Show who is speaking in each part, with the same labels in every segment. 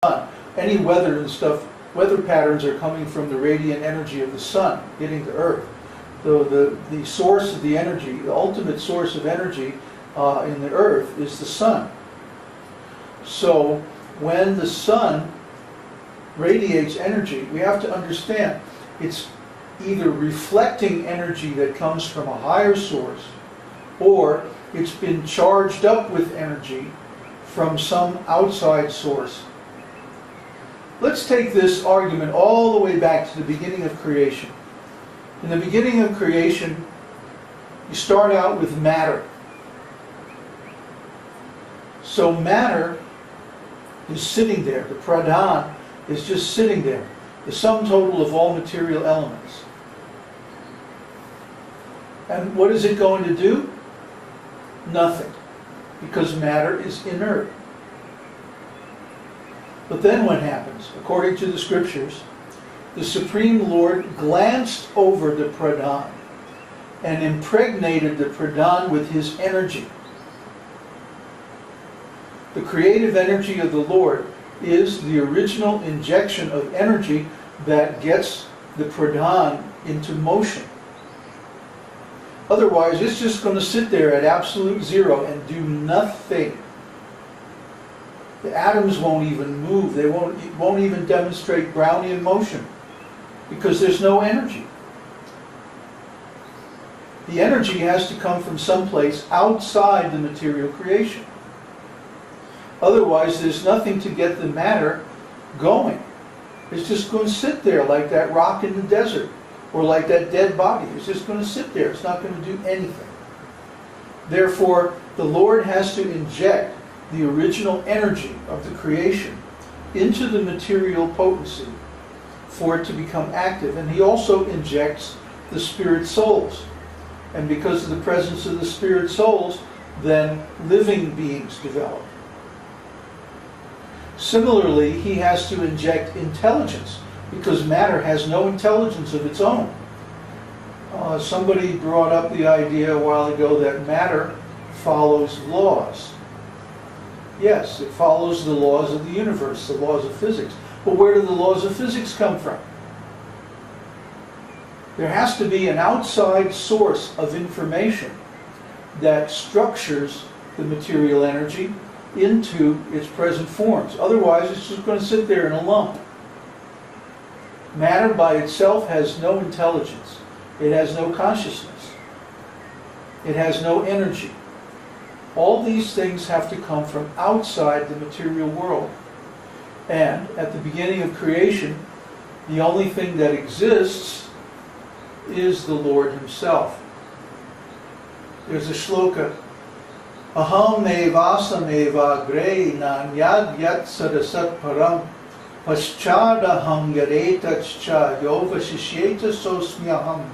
Speaker 1: sun. Any weather and stuff, weather patterns are coming from the radiant energy of the sun hitting the earth. So the source of the energy, the ultimate source of energy in the earth is the sun. So when the sun radiates energy, we have to understand it's either reflecting energy that comes from a higher source, or it's been charged up with energy from some outside source. Let's take this argument all the way back to the beginning of creation. In the beginning of creation, you start out with matter. So matter is sitting there. The prāṇa is just sitting there. The sum total of all material elements. And what is it going to do? Nothing. Because matter is inert. But then what happens? According to the scriptures, the Supreme Lord glanced over the prāṇa and impregnated the prāṇa with his energy. The creative energy of the Lord is the original injection of energy that gets the prāṇa into motion. Otherwise, it's just going to sit there at absolute zero and do nothing. The atoms won't even move. It won't even demonstrate Brownian motion because there's no energy. The energy has to come from someplace outside the material creation. Otherwise, there's nothing to get the matter going. It's just going to sit there like that rock in the desert, or like that dead body. It's just going to sit there. It's not going to do anything. Therefore, the Lord has to inject the original energy of the creation into the material potency for it to become active. And he also injects the spirit souls. And because of the presence of the spirit souls, then living beings develop. Similarly, he has to inject intelligence, because matter has no intelligence of its own. Somebody brought up the idea a while ago that matter follows laws. Yes, it follows the laws of the universe, the laws of physics. But where do the laws of physics come from? There has to be an outside source of information that structures the material energy into its present forms. Otherwise, it's just going to sit there in a lump. Matter by itself has no intelligence. It has no consciousness. It has no energy. All these things have to come from outside the material world. And at the beginning of creation, the only thing that exists is the Lord himself. There's a shloka, Aham evasam evagre nanyad yat sadasat param paschadaham yaretachcha yovashishyeta sosmyaham.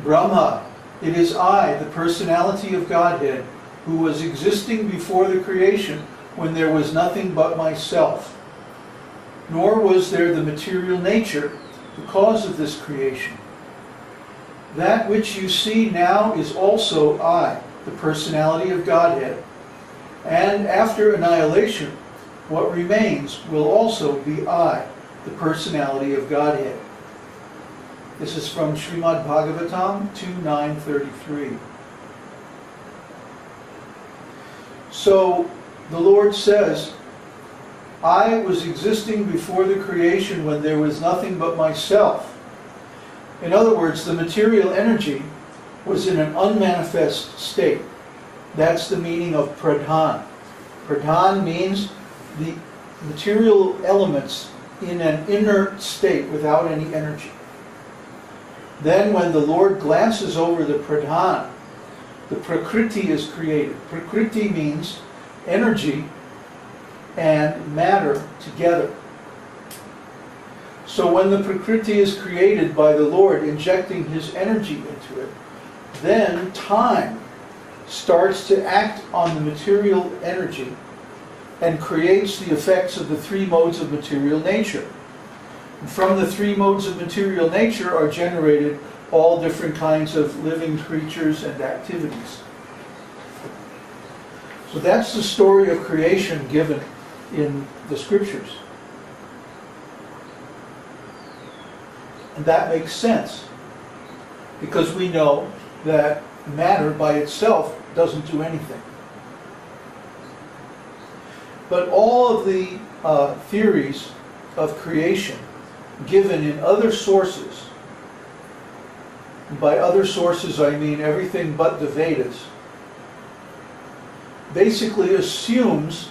Speaker 1: Brahma, it is I, the personality of Godhead, who was existing before the creation when there was nothing but myself. Nor was there the material nature, the cause of this creation. That which you see now is also I, the personality of Godhead. And after annihilation, what remains will also be I, the personality of Godhead. This is from Srimad Bhagavatam 2.9.33. So the Lord says, I was existing before the creation when there was nothing but myself. In other words, the material energy was in an unmanifest state. That's the meaning of pradhan. Pradhan means the material elements in an inert state without any energy. Then when the Lord glances over the pradhan, the prakriti is created. Prakriti means energy and matter together. So when the prakriti is created by the Lord injecting his energy into it, then time starts to act on the material energy and creates the effects of the three modes of material nature. And from the three modes of material nature are generated all different kinds of living creatures and activities. So that's the story of creation given in the scriptures. And that makes sense, because we know that matter by itself doesn't do anything. But all of the theories of creation given in other sources, and by other sources I mean everything but the Vedas, basically assumes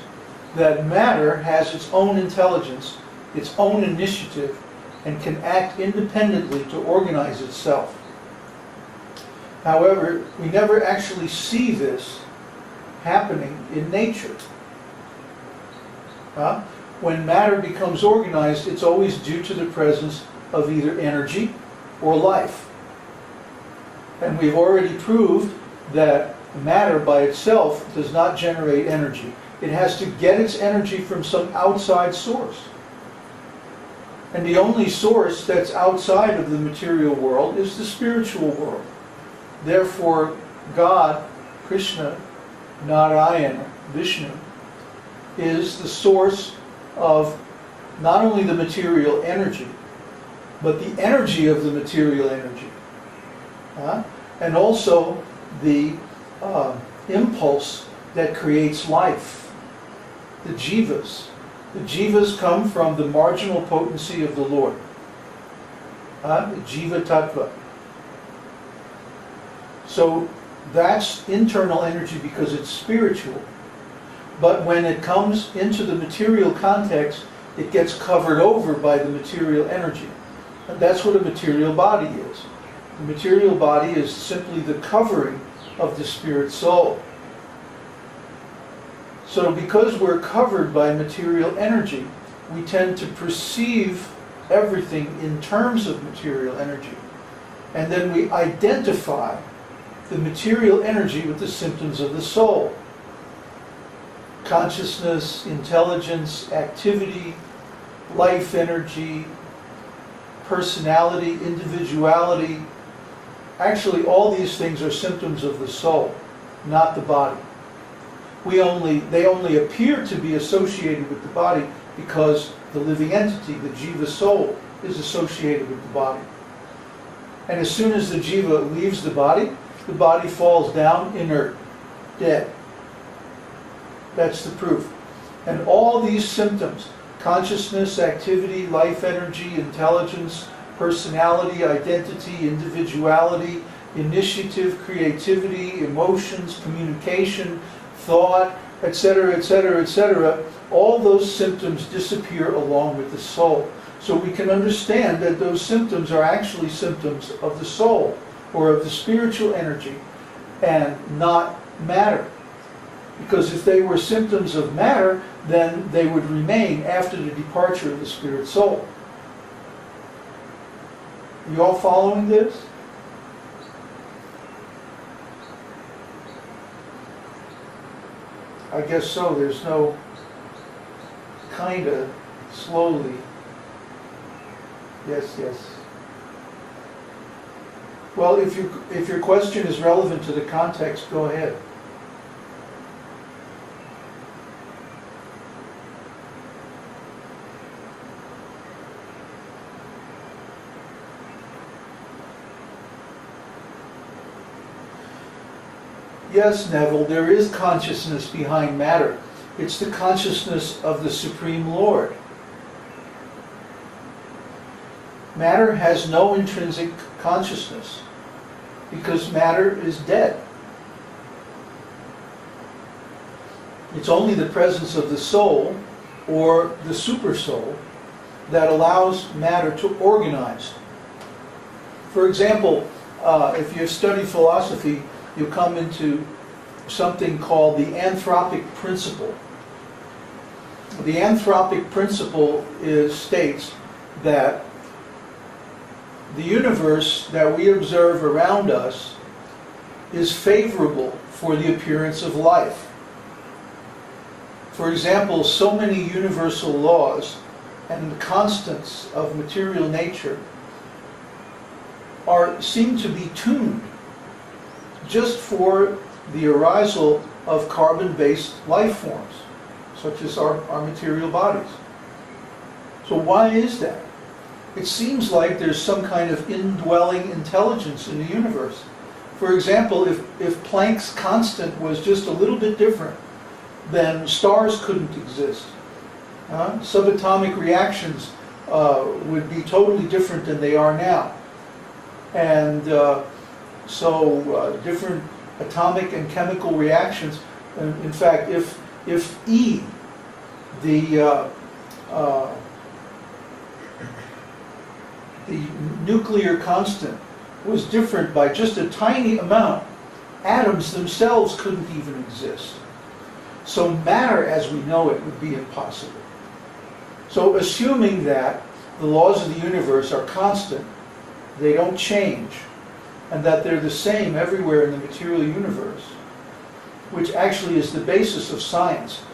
Speaker 1: that matter has its own intelligence, its own initiative, and can act independently to organize itself. However, we never actually see this happening in nature. When matter becomes organized, it's always due to the presence of either energy or life. And we've already proved that matter by itself does not generate energy. It has to get its energy from some outside source. And the only source that's outside of the material world is the spiritual world. Therefore, God, Krishna, Narayana, Vishnu, is the source of not only the material energy, but the energy of the material energy. And also the impulse that creates life, the jivas. The jivas come from the marginal potency of the Lord, the jiva tattva. So that's internal energy because it's spiritual. But when it comes into the material context, it gets covered over by the material energy. And that's what a material body is. The material body is simply the covering of the spirit soul. So because we're covered by material energy, we tend to perceive everything in terms of material energy. And then we identify the material energy with the symptoms of the soul. Consciousness, intelligence, activity, life energy, personality, individuality. Actually, all these things are symptoms of the soul, not the body. They only appear to be associated with the body because the living entity, the jiva soul, is associated with the body. And as soon as the jiva leaves the body falls down inert, dead. That's the proof. And all these symptoms, consciousness, activity, life energy, intelligence, personality, identity, individuality, initiative, creativity, emotions, communication, thought, etc., etc., etc., all those symptoms disappear along with the soul. So we can understand that those symptoms are actually symptoms of the soul, or of the spiritual energy, and not matter. Because if they were symptoms of matter, then they would remain after the departure of the spirit soul. You all following this? I guess so. There's no kinda, slowly. Yes. Well, if your question is relevant to the context, go ahead. Yes, Neville, there is consciousness behind matter. It's the consciousness of the Supreme Lord. Matter has no intrinsic consciousness because matter is dead. It's only the presence of the soul or the super soul that allows matter to organize. For example, if you study philosophy, you come into something called the Anthropic Principle. The Anthropic Principle states that the universe that we observe around us is favorable for the appearance of life. For example, so many universal laws and constants of material nature seem to be tuned just for the arisal of carbon-based life forms. such as our material bodies. So why is that? It seems like there's some kind of indwelling intelligence in the universe. For example, if Planck's constant was just a little bit different, then stars couldn't exist. Subatomic reactions would be totally different than they are now. And so different atomic and chemical reactions, in fact, if E, the nuclear constant, was different by just a tiny amount, atoms themselves couldn't even exist. So matter as we know it would be impossible. So assuming that the laws of the universe are constant, they don't change, and that they're the same everywhere in the material universe, which actually is the basis of science.